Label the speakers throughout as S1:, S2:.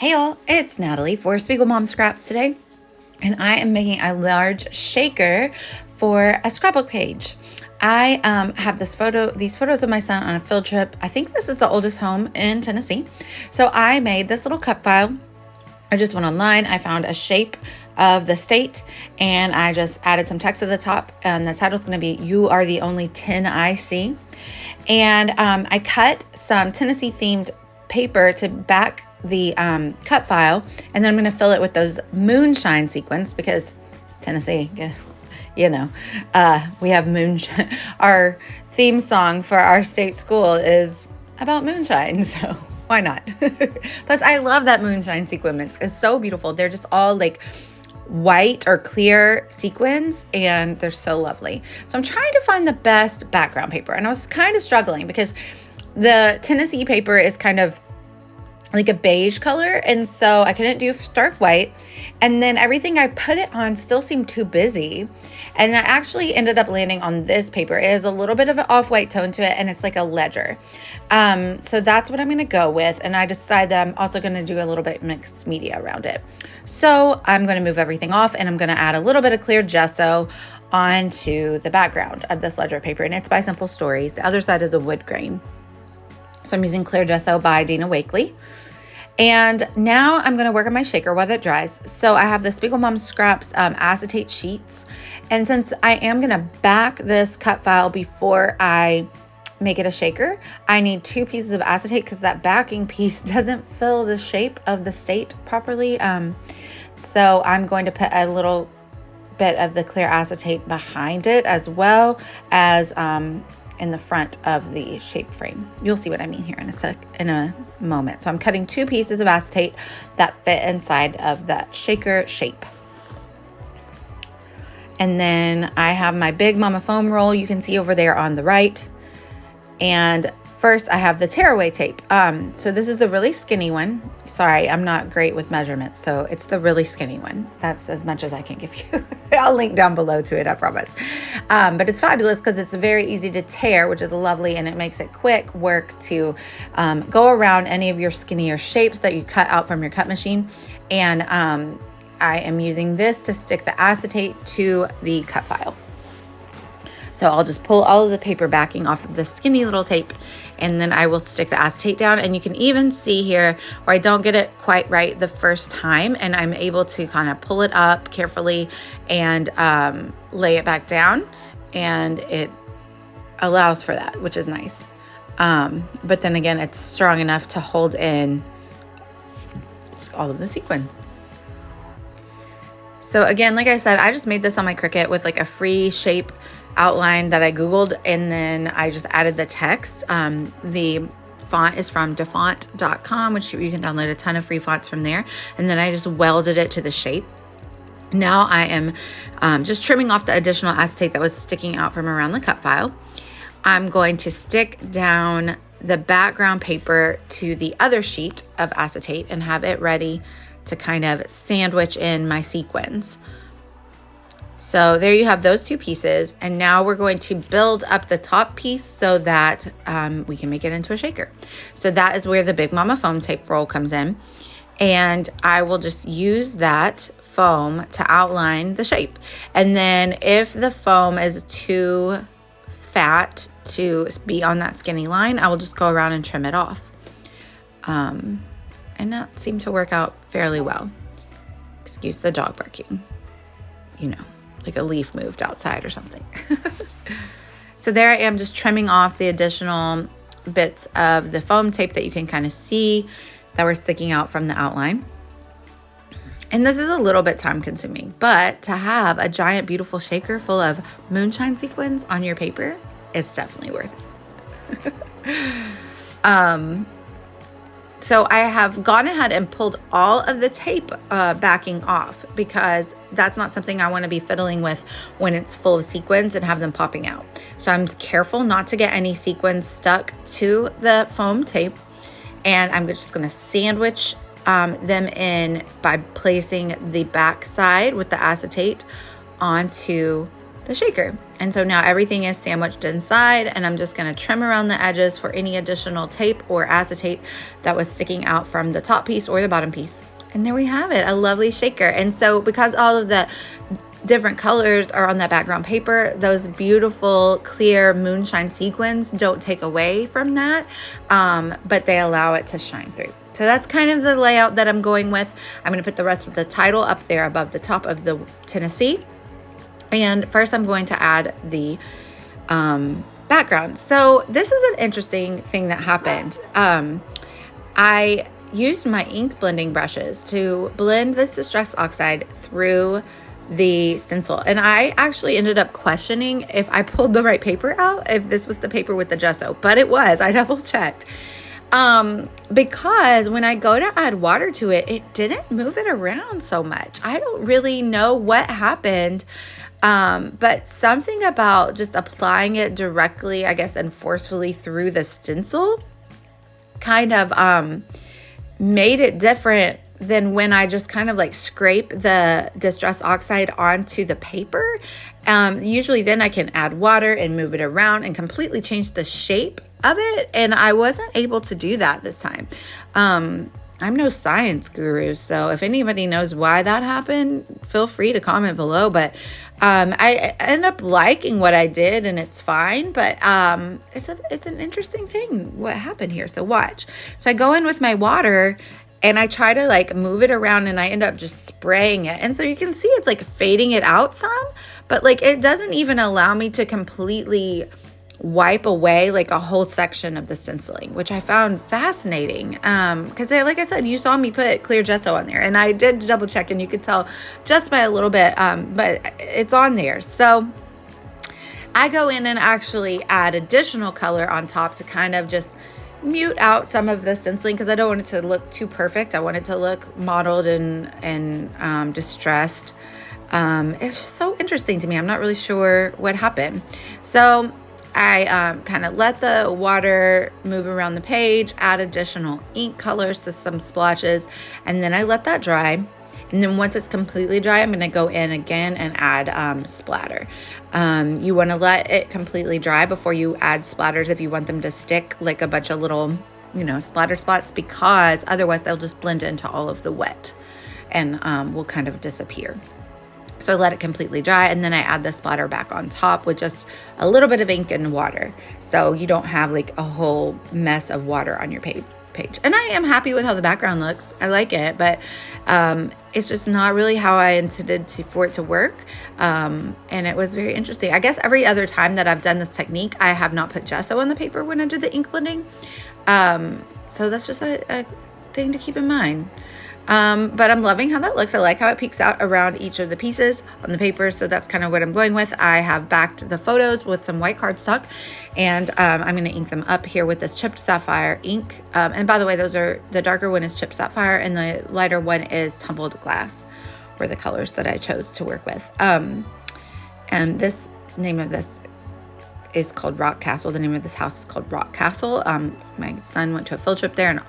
S1: Hey all, it's Natalie for Spiegel Mom Scraps today, and I am making a large shaker for a scrapbook page. I have these photos of my son on a field trip. I think this is the oldest home in Tennessee. So I made this little cut file. I just went online, I found a shape of the state, and I just added some text at the top, and the title's gonna be, "You Are the Only 10 I See." And I cut some Tennessee themed paper to back the cut file, and then I'm going to fill it with those moonshine sequins because Tennessee, we have moonshine. Our theme song for our state school is about moonshine, so why not? Plus, I love that moonshine sequin mix. It's so beautiful. They're just all like white or clear sequins, and they're so lovely. So I'm trying to find the best background paper, and I was kind of struggling because the Tennessee paper is kind of like a beige color, and so I couldn't do stark white, and then everything I put it on still seemed too busy, and I actually ended up landing on this paper. It is a little bit of an off-white tone to it, and it's like a ledger. So that's what I'm going to go with, and I decided that I'm also going to do a little bit mixed media around it. So I'm going to move everything off, and I'm going to add a little bit of clear gesso onto the background of this ledger paper, and it's by Simple Stories. The other side is a wood grain. So I'm using Clear Gesso by Dina Wakley. And now I'm going to work on my shaker while that dries. So I have the Spiegel Mom Scraps acetate sheets. And since I am going to back this cut file before I make it a shaker, I need 2 pieces of acetate because that backing piece doesn't fill the shape of the state properly. So I'm going to put a little bit of the clear acetate behind it, as well as in the front of the shape frame. You'll see what I mean here in a moment. So I'm cutting 2 pieces of acetate that fit inside of that shaker shape. And then I have my Big Mama foam roll, you can see over there on the right. And first I have the tearaway tape. So this is the really skinny one. Sorry, I'm not great with measurements, so it's the really skinny one. That's as much as I can give you. I'll link down below to it, I promise. But it's fabulous because it's very easy to tear, which is lovely, and it makes it quick work to go around any of your skinnier shapes that you cut out from your cut machine. And I am using this to stick the acetate to the cut file. So I'll just pull all of the paper backing off of the skinny little tape, and then I will stick the acetate down. And you can even see here where I don't get it quite right the first time, and I'm able to kind of pull it up carefully and lay it back down, and it allows for that, which is nice. But then again, it's strong enough to hold in all of the sequins. So again, like I said, I just made this on my Cricut with like a free shape outline that I Googled, and then I just added the text. The font is from dafont.com, which you can download a ton of free fonts from there. And then I just welded it to the shape. Now I am just trimming off the additional acetate that was sticking out from around the cut file. I'm going to stick down the background paper to the other sheet of acetate and have it ready to kind of sandwich in my sequins. So there you have those 2 pieces, and now we're going to build up the top piece so that we can make it into a shaker. So that is where the Big Mama foam tape roll comes in, and I will just use that foam to outline the shape. And then if the foam is too fat to be on that skinny line, I will just go around and trim it off. And that seemed to work out fairly well. Excuse the dog barking, like a leaf moved outside or something. So there I am, just trimming off the additional bits of the foam tape that you can kind of see that were sticking out from the outline. And this is a little bit time consuming, but to have a giant beautiful shaker full of moonshine sequins on your paper, it's definitely worth it. So I have gone ahead and pulled all of the tape backing off because that's not something I want to be fiddling with when it's full of sequins and have them popping out. So I'm careful not to get any sequins stuck to the foam tape. And I'm just going to sandwich them in by placing the back side with the acetate onto the shaker. And so now everything is sandwiched inside, and I'm just gonna trim around the edges for any additional tape or acetate that was sticking out from the top piece or the bottom piece. And there we have it, a lovely shaker. And so because all of the different colors are on that background paper, those beautiful clear moonshine sequins don't take away from that, but they allow it to shine through. So that's kind of the layout that I'm going with. I'm going to put the rest of the title up there above the top of the Tennessee. And first I'm going to add the background. So this is an interesting thing that happened. I used my ink blending brushes to blend this Distress Oxide through the stencil. And I actually ended up questioning if I pulled the right paper out, if this was the paper with the gesso, but it was. I double checked. Because when I go to add water to it, it didn't move it around so much. I don't really know what happened. But something about just applying it directly, I guess, and forcefully through the stencil kind of, made it different than when I just kind of like scrape the Distress Oxide onto the paper. Usually then I can add water and move it around and completely change the shape of it. And I wasn't able to do that this time. I'm no science guru, so if anybody knows why that happened, feel free to comment below. But I end up liking what I did, and it's fine. But it's an interesting thing what happened here. So watch. So I go in with my water, and I try to like move it around, and I end up just spraying it. And so you can see it's like fading it out some, but like it doesn't even allow me to completely wipe away like a whole section of the stenciling, which I found fascinating. Because like I said, you saw me put clear gesso on there, and I did double check, and you could tell just by a little bit, but it's on there. So I go in and actually add additional color on top to kind of just mute out some of the stenciling, because I don't want it to look too perfect. I want it to look modeled and distressed. It's just so interesting to me. I'm not really sure what happened. So I kind of let the water move around the page, add additional ink colors to some splotches, and then I let that dry. And then once it's completely dry, I'm going to go in again and add splatter. You want to let it completely dry before you add splatters if you want them to stick like a bunch of little, splatter spots, because otherwise they'll just blend into all of the wet and will kind of disappear. So I let it completely dry, and then I add the splatter back on top with just a little bit of ink and water, so you don't have like a whole mess of water on your page. And I am happy with how the background looks. I like it, but it's just not really how I intended for it to work. And it was very interesting. I guess every other time that I've done this technique, I have not put gesso on the paper when I did the ink blending. So that's just a thing to keep in mind. But I'm loving how that looks. I like how it peeks out around each of the pieces on the paper. So that's kind of what I'm going with. I have backed the photos with some white cardstock, and I'm going to ink them up here with this chipped sapphire ink. And by the way, the darker one is chipped sapphire, and the lighter one is tumbled glass, were the colors that I chose to work with. And this name of this is called Rock Castle. The name of this house is called Rock Castle. My son went to a field trip there, and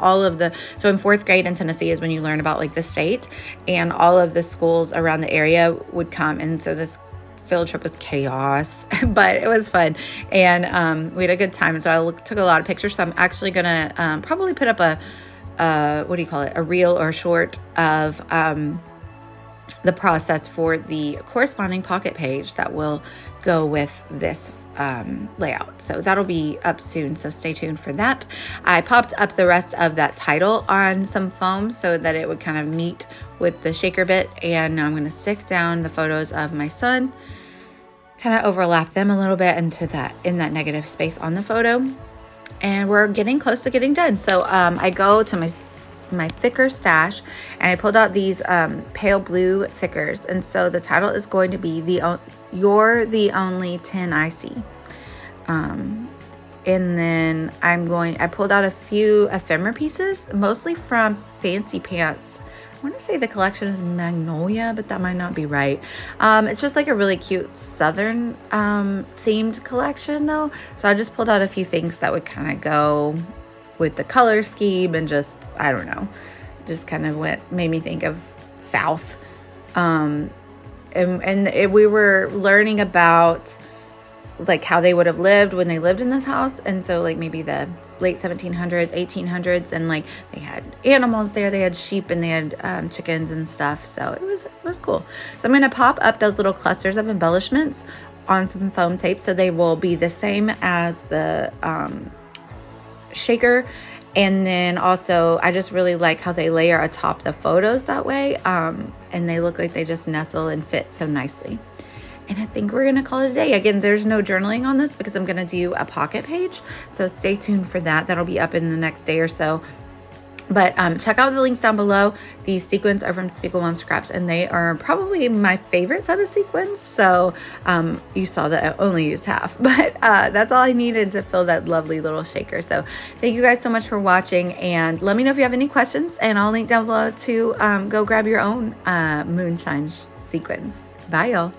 S1: so in 4th grade in Tennessee is when you learn about like the state, and all of the schools around the area would come. And so this field trip was chaos, but it was fun. And we had a good time. And so I took a lot of pictures. So I'm actually going to probably put up a reel or short of the process for the corresponding pocket page that will go with this layout. So that'll be up soon, so stay tuned for that. I popped up the rest of that title on some foam so that it would kind of meet with the shaker bit, and now I'm going to stick down the photos of my son, kind of overlap them a little bit in that negative space on the photo, and we're getting close to getting done. So I go to my thicker stash, and I pulled out these pale blue thickers, and so the title is going to be You're the Only 10 I See. And then I pulled out a few ephemera pieces, mostly from Fancy Pants. I want to say the collection is Magnolia, but that might not be right. It's just like a really cute Southern themed collection though. So I just pulled out a few things that would kind of go with the color scheme, and just, I don't know, just kind of made me think of South. And we were learning about like how they would have lived when they lived in this house. And so like maybe the late 1700s, 1800s, and like they had animals there. They had sheep and they had chickens and stuff. So it was cool. So I'm going to pop up those little clusters of embellishments on some foam tape, so they will be the same as the shaker. And then also I just really like how they layer atop the photos that way, and they look like they just nestle and fit so nicely. And I think we're gonna call it a day. Again, there's no journaling on this because I'm gonna do a pocket page, so stay tuned for that. That'll be up in the next day or so. But check out the links down below. These sequins are from Spiegel Mom Scraps, and they are probably my favorite set of sequins. So you saw that I only used half, but that's all I needed to fill that lovely little shaker. So thank you guys so much for watching, and let me know if you have any questions, and I'll link down below to go grab your own moonshine sequins. Bye, y'all.